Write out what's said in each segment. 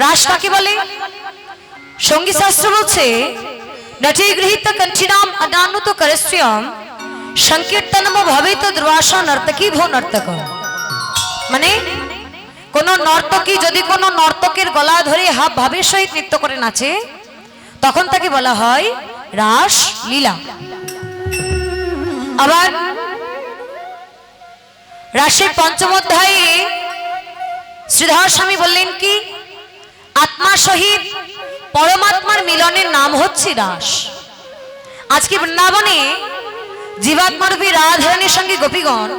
রাস কাকে বলে? সঙ্গীত শাস্ত্র বলছে নটি গৃহীত কণ্ঠিনাম অনানুত করস্যম সংকীর্তনম ভবেত দুর্বাসা নর্তকী ভো নর্তক। মানে কোন নর্তকী যদি কোন নর্তকের গলা ধরে হাব ভাবের সহিত নৃত্য করে নাচে তখন তাকে বলা হয় রাস লীলা। আবার রাসের পঞ্চম অধ্যায়ে শ্রীধর স্বামী বললেন কি আত্মা সহিত পরমাত্মার মিলনের নাম হচ্ছে রাস। আজকে বৃন্দাবনে জীবাত্মারূপী রাধারানীর সঙ্গে গোপীগণ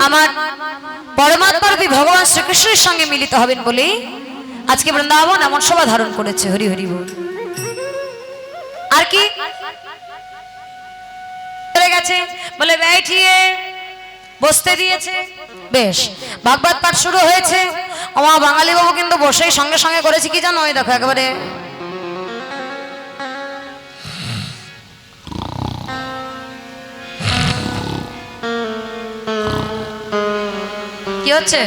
আমার পরমাত্মারূপী ভগবান শ্রীকৃষ্ণের সঙ্গে মিলিত হবেন বলে আজকে বৃন্দাবন এমন শোভা ধারণ করেছে। হরি হরি বল। আর কি গেছে বলে बैठिए বসতে দিয়েছে। বেশ, ভাগবত পাঠ শুরু হয়েছে। আমার বাঙালি বাবু কিন্তু বসেই সঙ্গে সঙ্গে করেছে কি জানো, ওই দেখো একেবারে কি হচ্ছে,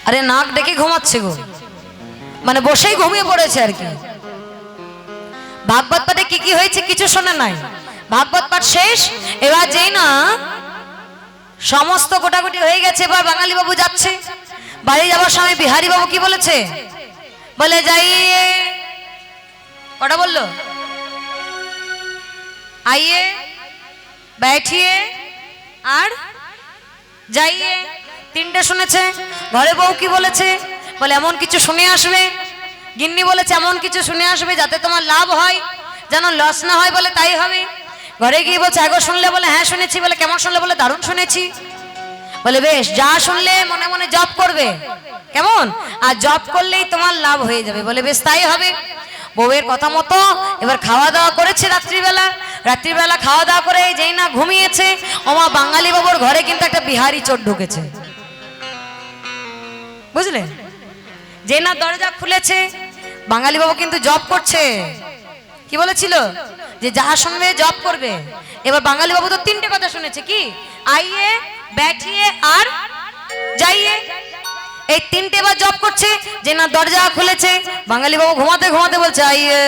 আরে নাক ডেকে ঘুমাচ্ছে গো, মানে বসেই ঘুমিয়ে পড়েছে আর কি। ভাগবত পাঠে কি কি হয়েছে কিছু শোনে নাই। ভাগবত পাঠ শেষ, এবার যেই না সমস্ত গোটাগুটি হয়ে গেছে, এবার বাঙালি বাবু যাচ্ছে। বাড়ি যাওয়ার সময় বিহারী বাবু কি বলেছে, বলে যাইয়ে, কটা বললো, আইয়ে, बैठिए আর যাইয়ে, তিনটে শুনেছে। ঘরে বউ কি বলেছে, বলে এমন কিছু শুনে আসবে। গিন্নি বলেছে এমন কিছু শুনে আসবে যাতে তোমার লাভ হয়, যেন লস না হয়, বলে তাই হবে। ঘরে গিয়ে বলছে আগো শুনলে, বলে হ্যাঁ শুনেছি। বলে কেমন শুনলে, বলে দারুণ শুনেছি। বলে বেশ, যা শুনলে মনে মনে জপ করবে, কেমন, আর জপ করলেই তোমার লাভ হয়ে যাবে। বলে বেশ তাই হবে। বউয়ের কথা মতো এবার খাওয়া দাওয়া করেছে রাত্রিবেলা খাওয়া দাওয়া করে যেই না ঘুমিয়েছে, ওমা বাঙালি বাবুর ঘরে কিন্তু একটা বিহারি চোর ঢুকেছে, বুঝলে। যে না দরজা খুলেছে, বাঙালি বাবু কিন্তু জব করছে। কি বলেছিল যে যা শুনবে জব করবে। এবার বাঙালি বাবু তো তিনটে কথা শুনেছে, কি আইয়ে, बैठिए আর যাইয়ে, এই তিনটে বার জব করছে। যে না দরজা খুলেছে, বাঙালি বাবু ঘুমাতে ঘুমাতে বলছে আইয়ে,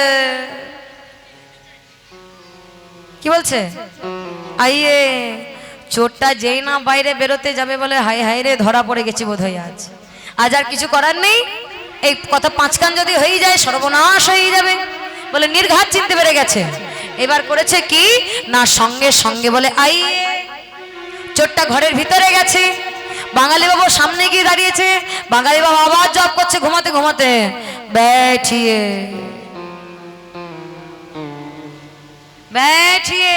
কি বলছে আইয়ে। চোরটা যেই না বাইরে বেরোতে যাবে, বলে হাই হাই রে ধরা পড়ে গেছি বোধ হয় আজ আর কিছু করার নেই। এই কথা পাঁচ কান যদি হয়ে যায় সর্বনাশ হয়ে যাবে। বলে নির্ঘাত চিনতে পেরে গেছে। এবার করেছে কি না সঙ্গে সঙ্গে বলে আইয়ে। চোরটা ঘরের ভিতরে গেছে, বাঙালি বাবু সামনে গিয়ে দাঁড়িয়েছে। বাঙালি বাবু আবার জব করছে ঘুমাতে ঘুমাতে, बैठिए, बैठिए।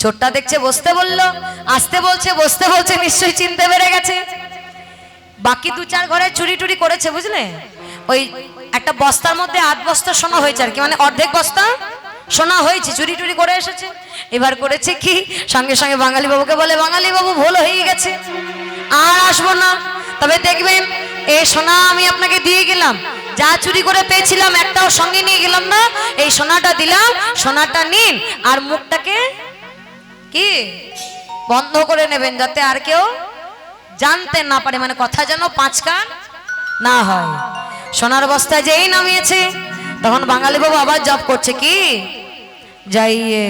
চোরটা দেখছে বসতে বললো, আসতে বলছে, বসতে বলছে, নিশ্চয়ই চিনতে পেরে গেছে। বাকি দু চার ঘরে চুরি টুরি করেছে, বুঝলে। ওই একটা বস্তার মধ্যে 8 বস্তা সোনা হয়েছে আর কি, মানে অর্ধেক বস্তা সোনা হয়েছে, চুরি টুরি করে এসেছে। এবার করেছে কি সঙ্গে সঙ্গে বাঙালি বাবুকে বলে বাঙালি বাবু ভুল হয়ে গেছে, আর আসবো না। তবে দেখবেন এই সোনা আমি আপনাকে দিয়ে গেলাম, যা চুরি করে পেয়েছিলাম একটাও সঙ্গে নিয়ে গেলাম না, এই সোনাটা দিলাম, সোনাটা নিন আর মুখটাকে কি বন্ধ করে নেবেন যাতে আর কেউ জানতে না পারে, মানে কথা যেন পাঁচ কান না হয়। সোনার বস্তা যেই নামিয়েছে তখন বাঙালি বাবু আবার জব করছে, কি যাইয়ে,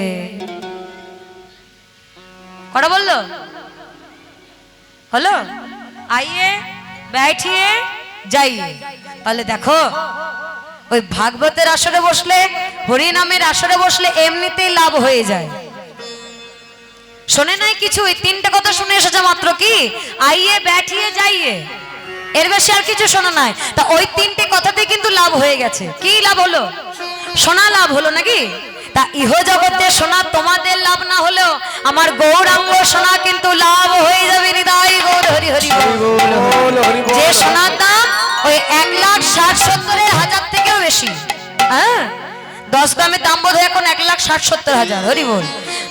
কটা বললো, হলো আইয়ে, बैठिए, যাইয়ে। তাহলে দেখো ওই ভাগবতের আসরে বসলে, হরি নামের আসরে বসলে এমনিতেই লাভ হয়ে যায়। শোনে নাই কিছু, ওই তিনটে কথা শুনে এসেছে মাত্র, কি আইয়ে, बैठिए, যাইয়ে, এর বেশি আর কিছু শোনা নাই। তা ওই তিনটে কথাতে কিন্তু লাভ হয়ে গেছে। কি লাভ হলো, সোনা লাভ হলো নাকি। তা ইহ জগতে সোনা তোমাদের লাভ না হলেও আমার গৌরাঙ্গ সোনা কিন্তু লাভ হয়ে যাবে। হৃদয় গৌর হরি হরি বল। যে সোনার দাম ওই 1,60,70,000 থেকেও বেশি। হ্যাঁ, 10 গ্রামের দাম বোধ হয় এখন 1,60,70,000। হরি বল।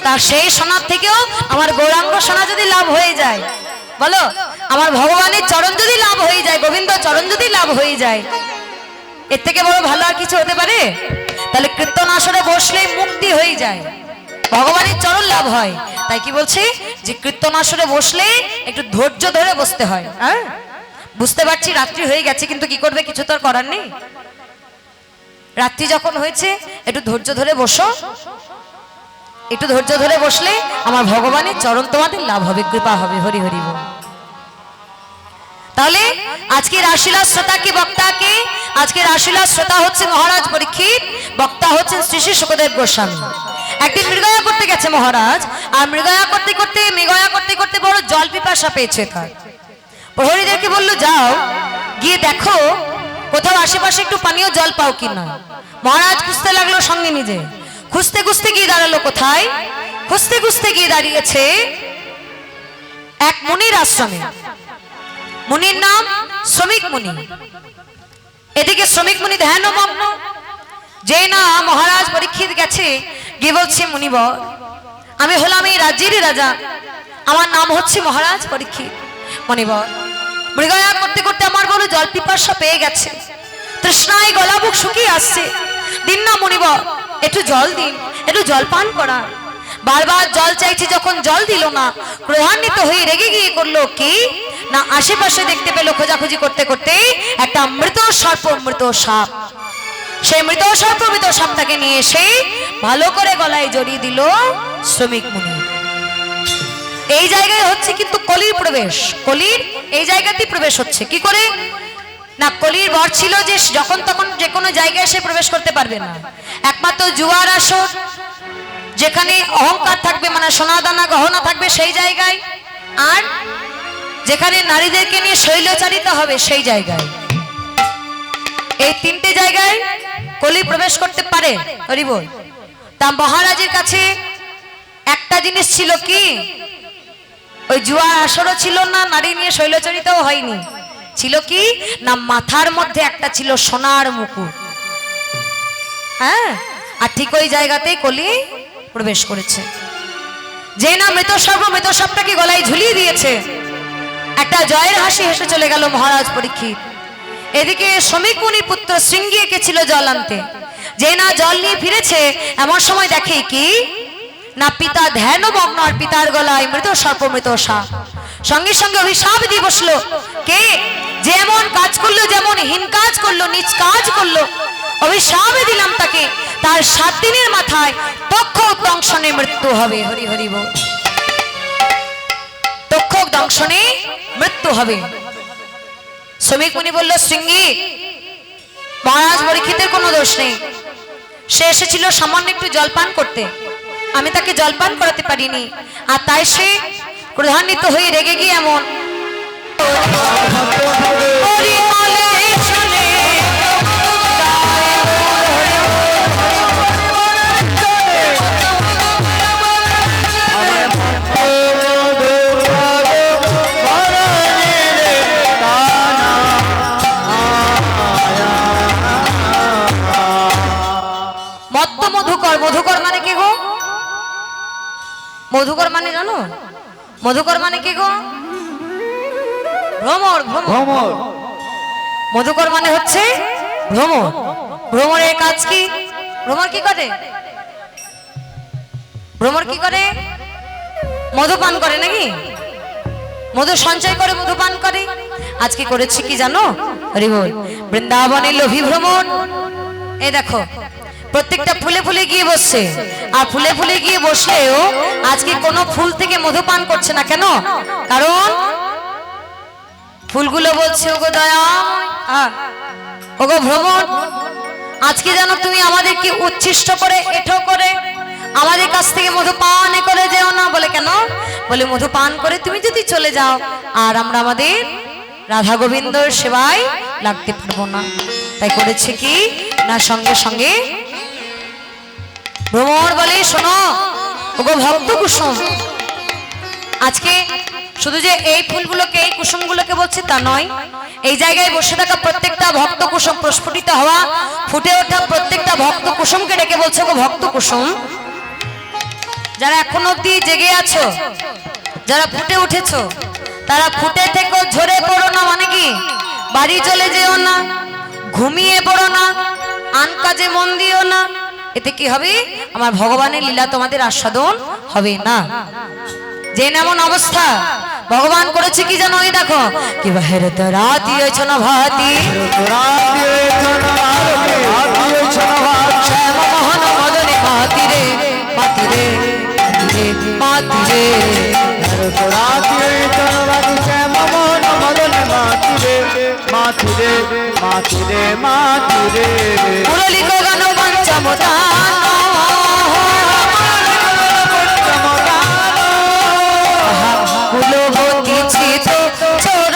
তার সেই সোনার থেকেও আমার গৌরাঙ্গ সোনা যদি লাভ হয়ে যায়, বলো আমার ভগবানের চরণ যদি লাভ হয়ে যায়, গোবিন্দ চরণ যদি লাভ হয়ে যায়, এর থেকে বড় ভালো আর কিছু হতে পারে। তাহলে কীর্তন আসরে বসলেই মুক্তি হয়ে যায়, ভগবানের চরণ লাভ হয়। তাই কি বলছি যে কীর্তন আসরে বসলে একটু ধৈর্য ধরে বসতে হয়। হ্যাঁ, বুঝতে পারছি রাত্রি হয়ে গেছে, কিন্তু কি করবে, কিছু তো আর করার নেই। রাত্রি যখন হয়েছে একটু ধৈর্য ধরে বসো, একটু ধৈর্য ধরে বসলে আমার ভগবানের চরণ তোমাদের লাভ হবে, কৃপা হবে। হরি হরি বল। তাহলে আজকের আশীলা শ্রোতা কি বক্তা কে? আজকের আশীলা শ্রোতা হচ্ছে মহারাজ পরীক্ষিত, বক্তা হচ্ছেন শ্রী শ্রী শুকদেব গোস্বামী। একদিন মৃগয়া করতে গেছে মহারাজ, আর মৃগয়া করতে করতে বড় জল পিপাসা পেয়েছে। তার প্রহরীদেরকে বললো, যাও গিয়ে দেখো কোথাও আশেপাশে একটু পানীয় জল পাও কিনা। মহারাজ খুঁজতে লাগলো, সঙ্গে নিজে খুঁজতে খুঁজতে গিয়ে দাঁড়ালো কোথায়? খুঁজতে খুঁজতে গিয়ে দাঁড়িয়েছে এক মুনির আশ্রমে। মুনির নাম শ্রমিক মুনি। এদিকে শ্রমিক মুনি ধ্যানমগ্ন। যে না মহারাজ পরীক্ষিত গেছে, গিয়ে বলছে, মুনিবর, আমি হলাম এই রাজ্যেরই রাজা, আমার নাম হচ্ছে মহারাজ পরীক্ষিত। মুনিবর, মৃগয়া করতে করতে আমার বড় জল পিপাসা পেয়ে গেছে, তৃষ্ণায় গলা বুক শুকিয়ে আসছে, দিন না মুনিবর, একটু জল দিন, একটু জল পান করা। বারবার জল চাইছি, যখন জল দিল না, ক্রোধান্বিত হয়ে রেগে গিয়ে করলো কি না, আশেপাশে দেখতে পেলো খোঁজাখুঁজি করতে করতে একটা মৃত সর্প, মৃত সাপ। সেই মৃত সর্প, মৃত সাপটাকে নিয়ে এসে ভালো করে গলায় জড়িয়ে দিল শ্রমিক মুনি। এই জায়গায় হচ্ছে কিন্তু কলির প্রবেশ, কলির এই জায়গাতেই প্রবেশ হচ্ছে। কি করে না, কলির বর ছিল যে যখন তখন যে কোনো জায়গায় এসে প্রবেশ করতে পারবে না। একমাত্র জুয়ার আসর, যেখানে অহংকার থাকবে, মানে সোনা দানা গহনা থাকবে সেই জায়গায়, আর যেখানে নারীদেরকে নিয়ে শৈলচারিত হবে সেই জায়গায়, এই তিনটে জায়গায় কলি প্রবেশ করতে পারে। হরি বল। তা মহারাজের কাছে একটা জিনিস ছিল, কি ওই জুয়া আসরও ছিল না, নারী নিয়ে শৈলচারিতও হয়নি, ছিল কি না মাথার মধ্যে একটা ছিল সোনার মুকুট। হ্যাঁ, আর ঠিক ওই জায়গাতেই কলি প্রবেশ করেছে। যে না মৃত সর্ব, মৃত সাপটাকে গলায় ঝুলিয়ে দিয়েছে, একটা জয়ের হাসি হেসে চলে গেল মহারাজ পরীক্ষিত। এদিকে শ্রমিক মুনি পুত্র শৃঙ্গি এঁকেছিল জল আনতে। যে না জল নিয়ে ফিরেছে, এমন সময় দেখে কি না পিতা ধ্যানমগ্ন, আর পিতার গলায় মৃত সর্প, মৃত সাপ। সঙ্গে সঙ্গে অভিশাপ দিয়ে বসলো, কে যেমন কাজ করলো, যেমন হীন কাজ করলো, নিজ কাজ করলো, অভিশাপ দিলাম তাকে, তার 7 দিনের মাথায় তক্ষক দংশনে মৃত্যু হবে। হরি হরি বল। তক্ষক দংশনে মৃত্যু হবে। শ্রমিক মুনি বলল, শৃঙ্গি, মহারাজ পরীক্ষিতের কোনো দোষ নেই, সে এসেছিল সামান্য একটু জলপান করতে, আমি তাকে জলপান করাতে পারিনি, আর তাই সে ক্রোধান্বিত হয়ে রেগে গিয়ে এমন মধুকর। মধুকর মানে কি গো? মধুকর মানে জানো? মধুকর মানে কি গো? ভ্রমর। ভ্রমর, মধুকর মানে হচ্ছে ভ্রমর। ভ্রমরের কাজ কি? ভ্রমর কি করে? ভ্রমর কি করে? মধুপান করে নাকি? মধু সঞ্চয় করে মধুপান করে। আজকে করেছে কি জানো? হরি বল। বৃন্দাবনের লোভী ভ্রমর। এই দেখো প্রত্যেকটা ফুলে ফুলে গিয়ে বসছে, আর ফুলে ফুলে গিয়ে বসলেও আজকে কোনো ফুল থেকে মধু পান করছে না। কেন? কারণ ফুলগুলো বলছে, ওগো দয়া, ওগো ভ্রমর, আজকে যেন তুমি আমাদেরকে উচ্ছিষ্ট করে, এঠো করে আমাদের কাছ থেকে মধু পান করে যেও না। বলে কেন? বলে মধু পান করে তুমি যদি চলে যাও, আর আমরা আমাদের রাধা গোবিন্দর সেবায় লাগতে পারবো না। তাই করেছে কি না, সঙ্গে সঙ্গে ভ্রমর বলে, শোনো ওগো ভক্ত কুসুম, আজকে শুধু যে এই ফুলগুলোকে, এই কুসুমগুলোকে বলছে তা নয়, এই জায়গায় বসে থাকা প্রত্যেকটা ভক্ত কুসুম, প্রস্ফুটিত হওয়া, ফুটে ওঠা প্রত্যেকটা ভক্ত কুসুমকে ডেকে বলছে, ওগো ভক্ত কুসুম, যারা এখন অব্দি জেগে আছো, যারা ফুটে উঠেছো, তারা ফুটে থেকো, ঝরে পড়ো না। মানে কি? বাড়ি চলে যেও না, ঘুমিয়ে পড়ো না, আন কাজে মন দিও না। এতে কি হবে? আমার ভগবানের লীলা তোমাদের আস্বাদন হবে না। যে এমন অবস্থা ভগবান করেছে কি জানো, ওই দেখো কি বাহিরে তো রাতি হয়েছ না ভাতি শ্যাম মোহন মদনে মাতি রে মাতি রে মাতি রে মুরলী গো গান পঞ্চমদান ফুলবতী ছিত চোর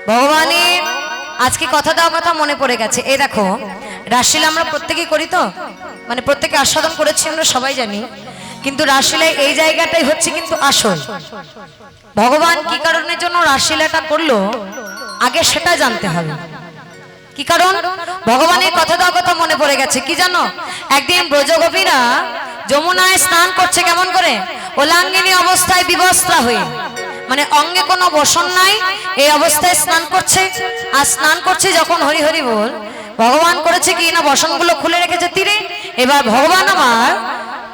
ভগবানের আজকে কথা দেওয়া কথা মনে পড়ে গেছে। এই দেখো রাসলীলা আমরা প্রত্যেকেই করি তো, মানে প্রত্যেকে আস্বাদন করেছি আমরা সবাই জানি, কিন্তু রাসলীলায় এই জায়গাটাই হচ্ছে কিন্তু আসল। ভগবান কি কারণের জন্য রাসলীলাটা করলো আগে সেটা জানতে হবে। কি কারণ? ভগবানের কথা দেওয়া কথা মনে পড়ে গেছে। কি জানো, একদিন ব্রজগোপীরা যমুনায় স্নান করছে কেমন করে, ওলাঙ্গিনী অবস্থায় বিবস্ত্রা হয়ে, মানে অঙ্গে কোনো বসন নাই, এই অবস্থায় স্নান করছে। আর স্নান করছে যখন হরি হরি বল, ভগবান করেছে কি না বসনগুলো খুলে রেখেছে তীরে। এবার ভগবান আমার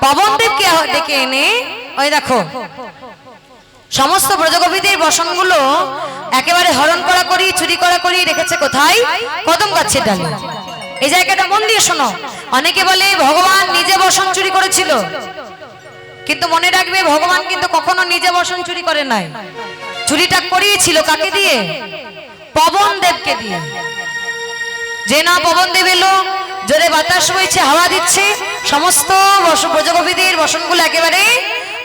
পবনদেবকে ডেকে এনে ওই দেখো সমস্ত ব্রজগোপীদের বসনগুলো একেবারে হরণ করা করি চুরি করা করি রেখেছে কোথায়, কদম গাছের ডালে। এই জায়গাটা মন দিয়ে শোনো। অনেকে বলে ভগবান নিজে বসন চুরি করেছিল, কিন্তু মনে রাখবে ভগবান কিন্তু কখনো নিজে বসন চুরি করে নাই। চুরিটা করিয়েছিল কাকে দিয়ে? পবন দেবকে দিয়ে। যে না পবন দেব এলো, জোরে বাতাস বইছে, হাওয়া দিচ্ছে, সমস্ত ব্রজগোপীদের বসনগুলো একেবারে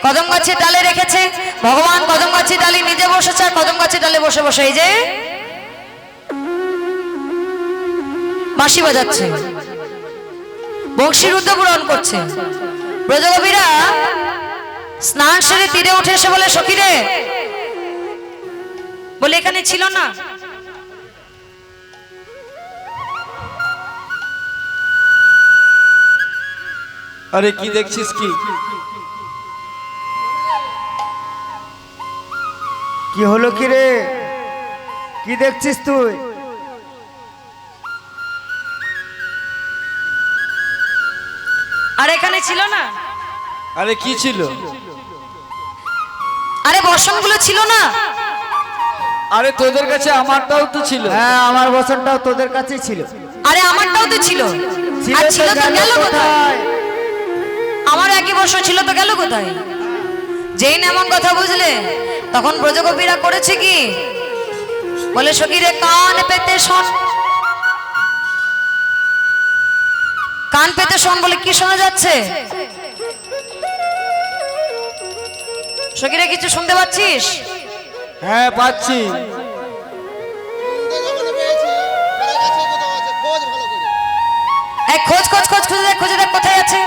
কদম গাছের ডালে রেখেছে। ভগবান কদম গাছের ডালে নিজে বসেছে, আর কদম গাছের ডালে বসে বসে এই যে বাঁশি বাজাচ্ছে, বংশীর উদ্যপূরণ করছে। ব্রজগোপীরা স্নান সেরে তীরে উঠে এসে বলে, সখী রে, বলে এখানে ছিল না? আরে কি দেখছিস? কি হলো কি রে, কি দেখছিস তুই? আর এখানে ছিল না? আরে কি ছিল? আরে বসনগুলো ছিল না? আরে তোদের কাছে আমারটাও তো ছিল। হ্যাঁ, আমার বসনটাও তোদের কাছেই ছিল। আরে আমারটাও তো ছিল। আর ছিল তো গেল কোথায়? আমার একই বসন ছিল তো গেল কোথায়? যেই না এমন কথা বুঝলে, তখন ব্রজগোপীরা করেছে কি, বলে সখী রে কান পেতে শোন। কান পেতে শোন বলে কি শোনা যাচ্ছে? সখীরা কিছু শুনতে পাচ্ছিস? হ্যাঁ পাচ্ছি। খোঁজ খোঁজ খোঁজ খুঁজে দেখ, খুঁজে দেখ কোথায় আছে।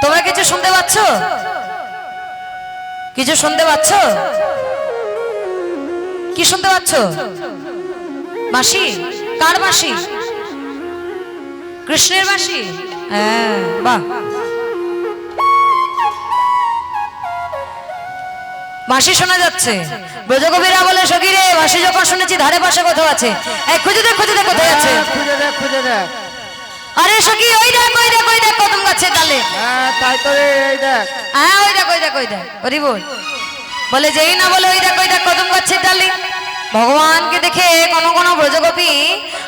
তোমরা কিছু শুনতে পাচ্ছ? কিছু শুনতে পাচ্ছ? কি শুনতে পাচ্ছ? বাঁশি? কার বাঁশি? কৃষ্ণের বাঁশি? হ্যাঁ, বাহ। বাঁশি শোনা যাচ্ছে। ব্রজগোপীরা বলে সখী রে, বাঁশি যখন শুনেছি ধারে পাশে কোথাও আছে, খুঁজে দেখ খুঁজে দেখ কোথায় আছে। খুঁজে দেখ খুঁজে দেখ। আরে সখী ওই দেখ ওই দেখ ওই দেখ কদম গাছের ডালে। হ্যাঁ তাই তো রে, এই দেখ। হ্যাঁ ওই দেখ ওই দেখ ওই দেখ। হরি বল। বলে যেই না বলে ওই দেখ কদম গাছের ডালে। ভগবানকে দেখে কোন কোন ব্রজগোপী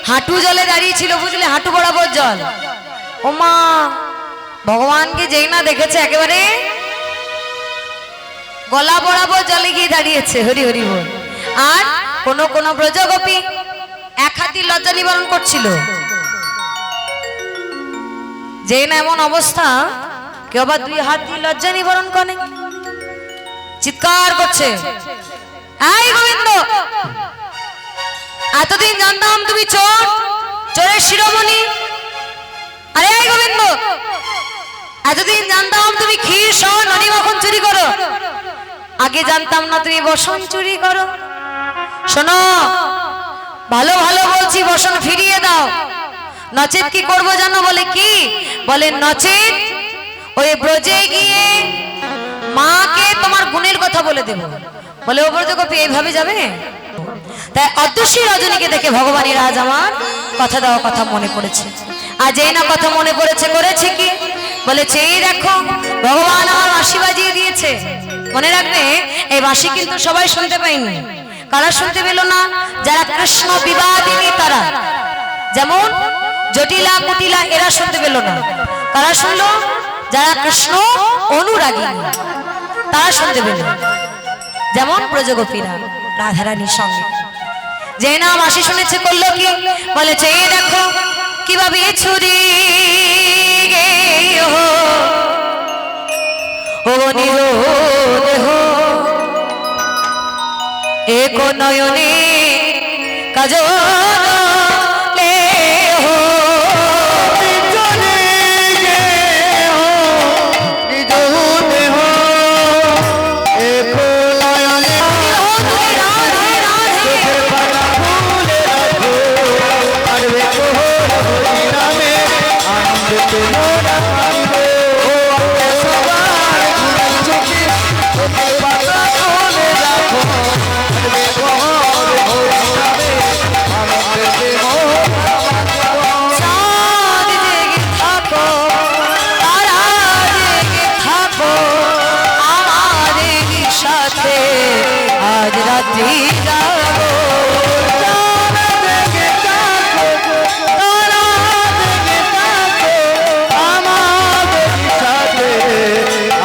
হাঁটু জলে দাঁড়িয়ে ছিল, বুঝলে, হাঁটু বরাবর জল। ও মা, ভগবানকে যেই না দেখেছে একেবারে গলা বরাবর জলে গিয়ে দাঁড়িয়েছে। হরি হরি বল। আর কোন কোন ব্রজগোপী এক হাতি লজ্জা নিবারণ করছিল। যেই না এমন অবস্থা, কেউ আবার দুই হাত দিয়ে লজ্জা নিবারণ করে, চিৎকার করছে, এই গোবিন্দ, এতদিন জানতাম তুমি চোর, চোরের শিরোমণি। আরে এই গোবিন্দ, এতদিন জানতাম তুমি ক্ষীর সহ ননি মাখন চুরি করো, আগে জানতাম না তুমি বসন চুরি করো। শোনো, ভালো ভালো বলছি, বসন ফিরিয়ে দাও, নচেত কি করবো জানো? বলে কি? বলে নচেত ওই ব্রজে গিয়ে মাকে তোমার গুণের কথা বলে দেব। বলে ও ব্রজগোপী এইভাবে যাবে? তাই অদৃশ্যী রজনীকে দেখে ভগবানের আজ আমার কথা দেওয়া কথা মনে পড়েছে। আজ এই না কথা মনে পড়েছে, করেছে কি? বলেছে এই দেখো ভগবান আমার বাঁশি বাজিয়ে দিয়েছে। মনে রাখবে, এই বাঁশি কিন্তু সবাই শুনতে পাইনি। কারা শুনতে পেল না? যারা কৃষ্ণ বিবাদিনী তারা, যেমন জটিলা কুটিলা, এরা শুনতে পেল না। কারা শুনলো? যারা কৃষ্ণ অনুরাগী তারা শুনতে পেল, যেমন ব্রজগোপীরা রাধারানীর সঙ্গে। যে না বাঁশি শুনেছে করলো কি? বলেছে এই দেখো কিভাবে ছুরি গে ও নিরোধ এক নয়নে কাজল আজ রাত্রি যাবো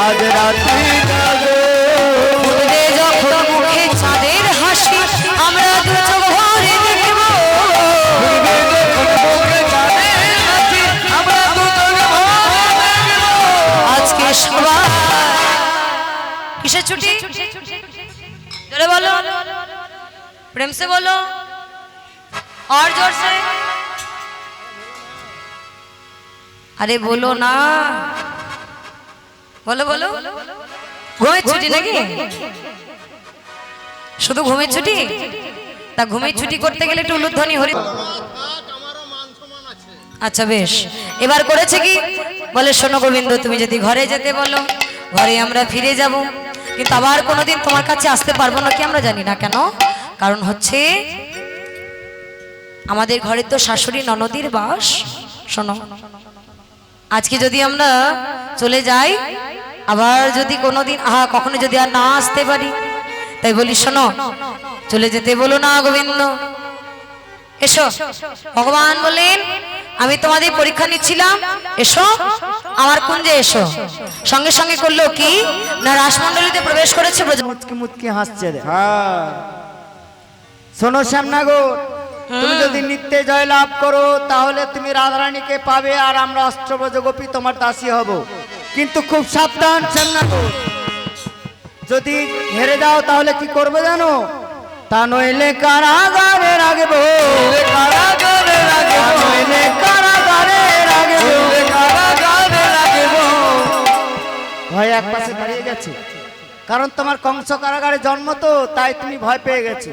আজ রাত্রি যখন মুখে চাঁদের হাসি আমরা দু চোখ ভরে দেখব। আজকে সবাই কিসের ছুটি? জোরে बोलो, प्रेम से बोलो और जोर से। अरे बोलो ना, बोलो बोलो। ঘুমের ছুটি নাকি? শুধু ঘুমের ছুটি? তা ঘুমের ছুটি করতে গেলে একটু উলুধ্বনি হরি। আচ্ছা বেশ, এবার করেছে কি? বলে শোনো গোবিন্দ, তুমি যদি ঘরে যেতে বলো ঘরে আমরা ফিরে যাব, কিন্তু আবার কোনোদিন তোমার কাছে আসতে পারবো না কি আমরা জানি না। কেন? কারণ হচ্ছে আমাদের ঘরে তো শাশুড়ি ননদির বাস। শোনো, আজকে যদি আমরা চলে যাই, আবার যদি কোনোদিন কখনো যদি আর না আসতে পারি, তাই বলি শোনো, চলে যেতে বলো না গোবিন্দ, এসো। ভগবান বলেন আমি তোমাদের পরীক্ষা নিচ্ছিলাম, এসো আমার কুঞ্জে এসো। সঙ্গে সঙ্গে করলো কি না, রাসমণ্ডলীতে প্রবেশ করেছে। মুচকি মুচকি হাসছে রে। হ্যাঁ, শোনো শ্যামনগর, তুমি যদি নিত্যে জয় লাভ করো তাহলে তুমি রাধারানীকে পাবে, আর আমরা অষ্টব্রজগোপী তোমার দাসী হব। কিন্তু খুব সাবধান শ্যামনগর, যদি হেরে যাও তাহলে কি করবে জানো? তা নইলে কারাগারে রাখবো, কারাগারে রাখবো, নইলে কারাগারে রাখবো, কারাগারে রাখবো। ভয় এক পাশে দাঁড়িয়ে গেছে, কারণ তোমার কংস কারাগারে জন্ম তো, তাই তুমি ভয় পেয়ে গেছো।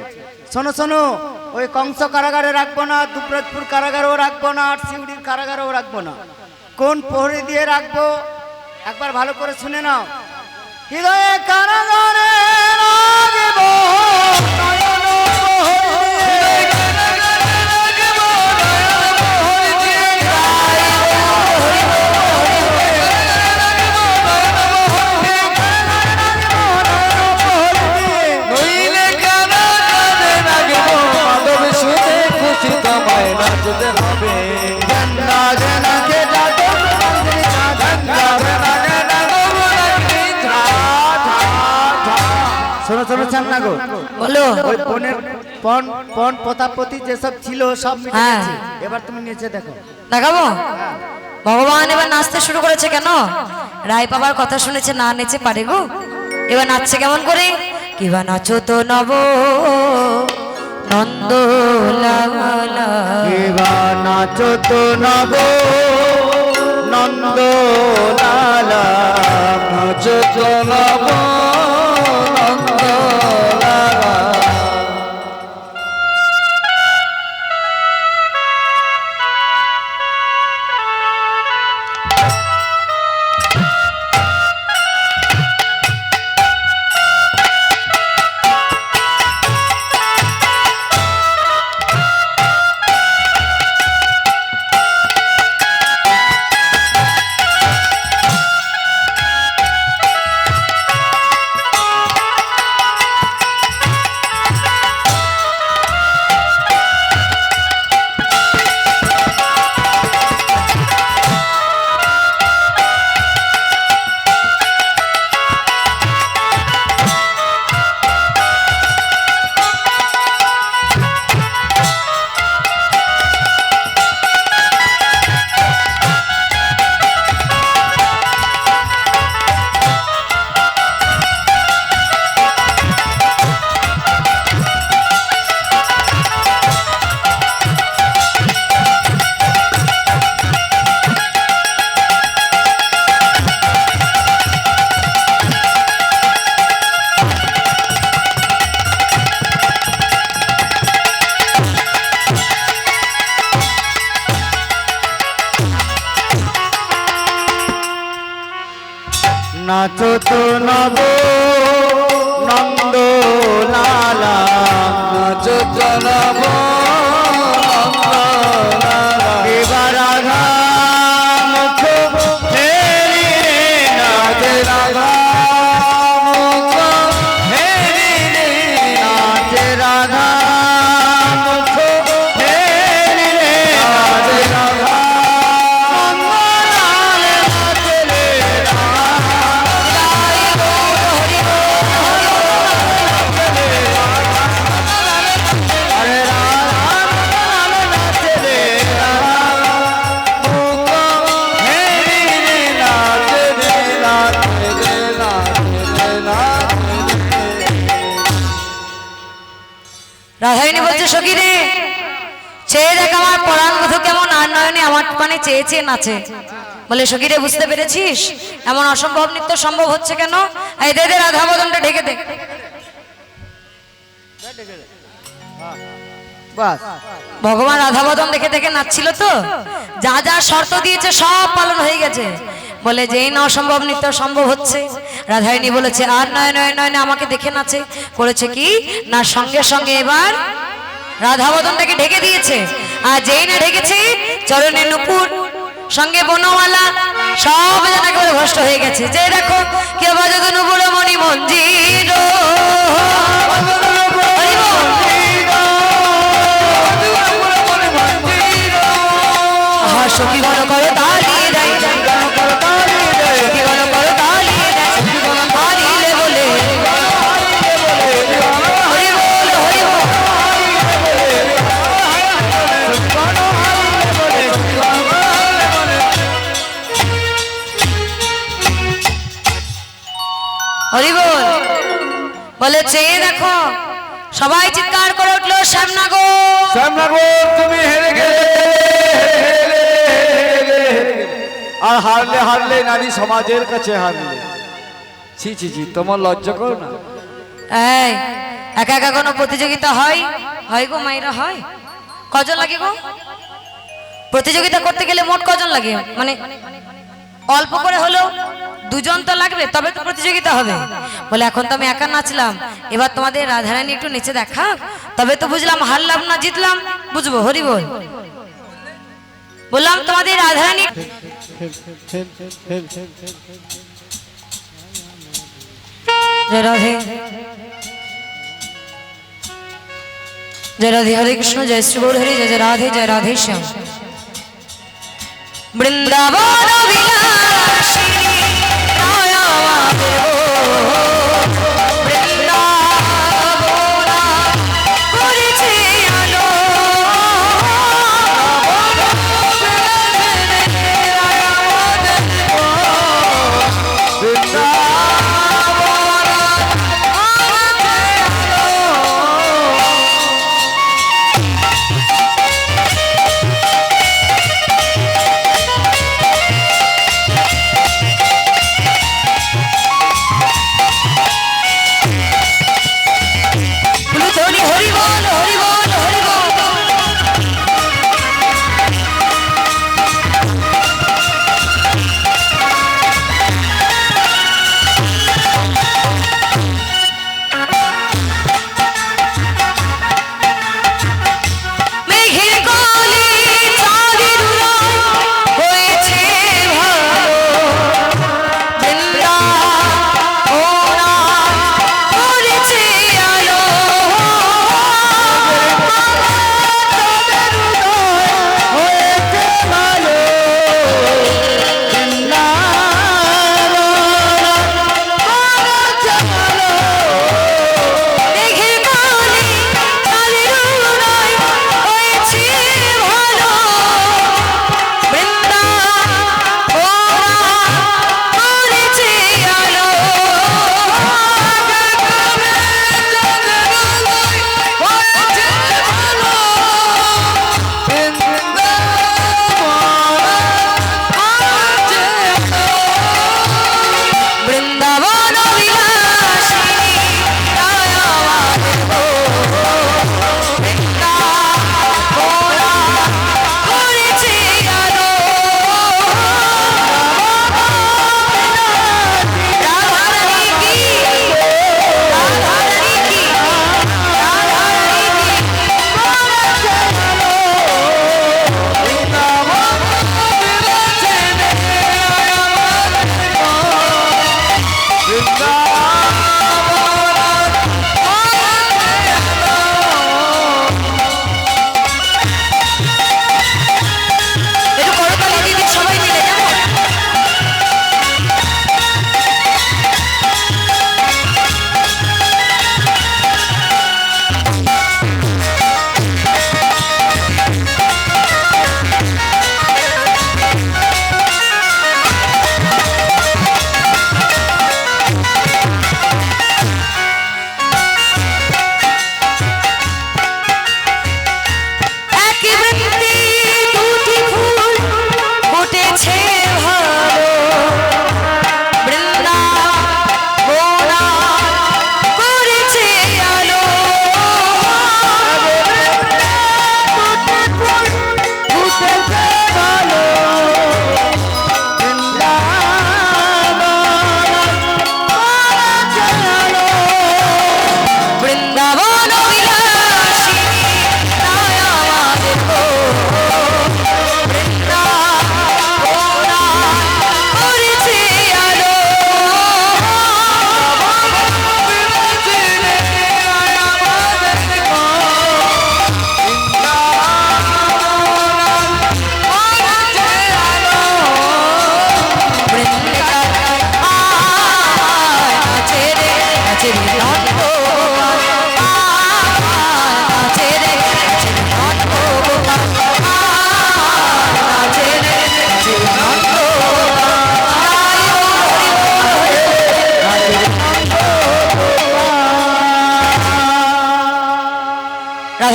শোনো শোনো, ওই কংস কারাগারে রাখবো না, দুবরাজপুর কারাগারেও রাখবো না, আর সিউড়ির কারাগারেও রাখবো না। কোন প্রহরী দিয়ে রাখবো একবার ভালো করে শুনে নাও। হৃদয়ে কারাগারে রাখবো, শোনো শোনো শ্যামনগর, বলো। ওই বনের পন প্রতাপপতি যেসব ছিল সব মিটে গেছে, এবার তুমি নিচে দেখো। দেখাবো? ভগবান এবার নাচতে শুরু করেছে। কেন? রায় বাবার কথা শুনেছে, না নেচে পারে গো। এবার নাচছে কেমন করে? কিবা নাচো তো নব নন্দলালা। এবার নাচো তো নব নন্দ লালা, নাচো তো নব নন্দ লালা। নাচো তো নব নন্দ লালা, নাচো তো নব নন্দ লালা। এবার রাধা মুখ ফেরি রে, নাচ রাধা মুখ ফেরি রে, নাচ রাধা মুখ ফেরি রে, নাচ রাধা রাধারানী বলছে সখী রে, চেয়ে দেখ আমার পরাণ বধূ কেমন আর নয়নে আমার মানে চেয়ে চেয়ে নাচে। বলে সখী রে, বুঝতে পেরেছিস এমন অসম্ভব নৃত্য সম্ভব হচ্ছে কেন? এই দে দে রাধা বদনটা ঢেকে দে। বাস ভগবান রাধা বদন দেখে দেখে নাচছিল তো, যা যা শর্ত দিয়েছে সব পালন হয়ে গেছে। বলে যেই না অসম্ভব নৃত্য সম্ভব হচ্ছে। রাধারানী বলেছে আর নয় নয় নয় আমাকে দেখে নাচে। করেছে কি না, সঙ্গে সঙ্গে এবার রাধা বদনটাকে ঢেকে দিয়েছে। আর যেই না ঢেকেছে, চরণে নুপুর সঙ্গে বনমালা সব যেন একেবারে ভ্রষ্ট হয়ে গেছে। যে দেখো কে বাজত নুপুর মণি মঞ্জির, সখী ঘন করো তালিয়ে দেয়, সখী ঘন করো তালিয়ে দেয়, তালিয়ে বলে হরি বল হরি বল। হরি বল বলে চেয়ে দেখো, সবাই চিৎকার করে উঠলো শ্যামনগর শ্যামনগর তুমি হেরে গেলে, আর হারলে হারলে নারী সমাজের কাছে হারলে। ছি ছি ছি, তোমার লজ্জা করো না। এই একা একা কোনো প্রতিযোগিতা হয়? হয় গো মাইরা, হয়। কজন লাগে গো প্রতিযোগিতা করতে গেলে? মোট কজন লাগে? মানে অল্প করে হলেও দুজন তো লাগবে, তবে তো প্রতিযোগিতা হবে। বলে এখন তো আমি একা নাচলাম, এবার তোমাদের রাধারানী একটু নেচে দেখা, তবে তো বুঝলাম হারলাম না জিতলাম বুঝবো। হরি বল। বললাম তোমাদের রাধারানী জয় রাধে জয় রাধে, হরে কৃষ্ণ, জয় শ্রী গৌর হরি, জয় জয় রাধে, জয় রাধে শ্যাম। বৃন্দাবন বিলাসিনী মায়া মাধব, বৃন্দাবন করেছে আলো,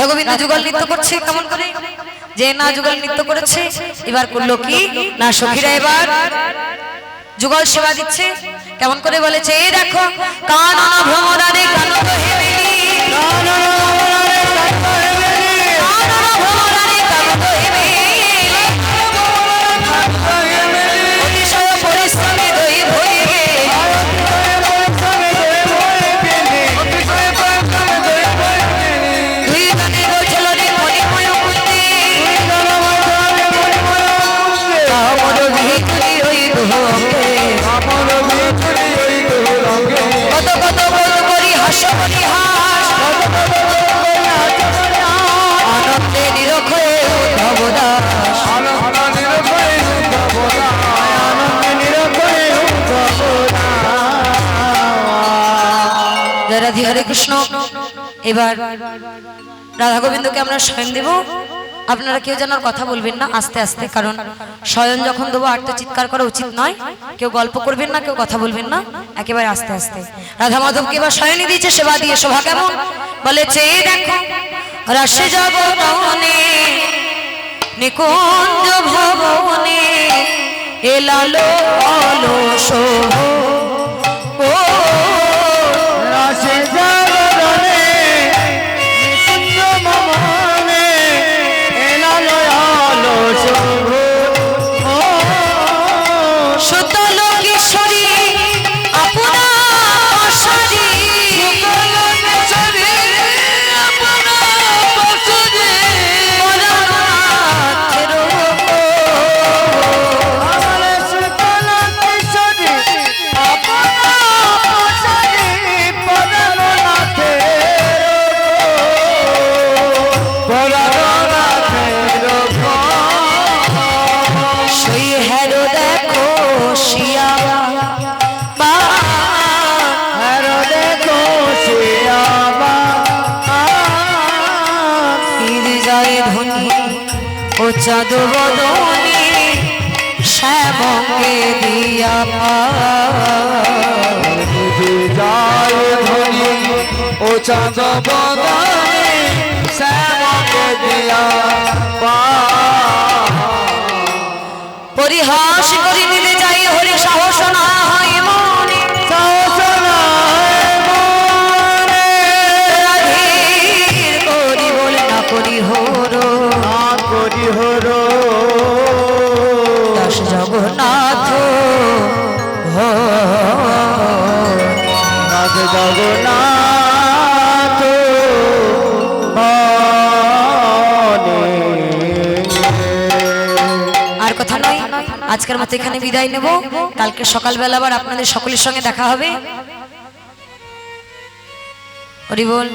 গোবিন্দ যুগল নৃত্য করছে কেমন করে, যে না যুগল নৃত্য করেছে এবার করলো কি না সখীরা এবার যুগল সেবা দিচ্ছে কেমন করে বলেছে, এই দেখো কানন ভ্রমরারে কানন হেমেলি, কানন ভ্রমরারে কানন হেমেলি, অতিশয় পরিশ্রমে দই ভরিবে, দুই গানে গোচলরে মণিময় কুন্দি, আমর ভিতরি ওই দুহকে, কত কত বল করি হাস করি হাস, আনন্দে নিরখে উদ্ধব দাস, জয় রাধে হরে কৃষ্ণ। এবার রাধা গোবিন্দকে আমরা শয়ন দেব, আপনারা কেউ যেন আর কথা বলবেন না, আস্তে আস্তে, কারণ শয়ন যখন দেবো আর তো চিৎকার করা উচিত নয়, কেউ গল্প করবেন না, কেউ কথা বলবেন না, একেবারে আস্তে আস্তে। রাধা মাধবকে এবার শয়নই দিয়েছে, সেবা দিয়ে শোভা কেমন বলেছে, এই দেখো রাশে যাব রমনে নিকুঞ্জ ভবনে, এলালো অলস ও রাশে জাগরণে নিকুঞ্জ ভবনে, এলালো অলস ও সুতল কিশোরী আপনা পাশারি, আমার সুতল কিশোরী আপনা পাশারি, পরারনাথের সেই হেরো দেখো শিয়া বা দেখো শিয়াবা যায় ধনী ও চাঁদ বদনী, শ্যামকে দিয়া যায় ধনী ও চাঁদ বদনে, শ্যামকে দিয়া পরিহাস করি নিতে যাই হরি সাহস না হয় মনে, রাধের করি বলে না করি হরো, করি হরো দাস জগন্নাথ নাথ জগন্নাথ আর কথা নয়, আজকের মতো এখানে বিদায় নেব, কালকে সকালবেলা আবার আপনাদের সকলের সঙ্গে দেখা হবে। হরি বল।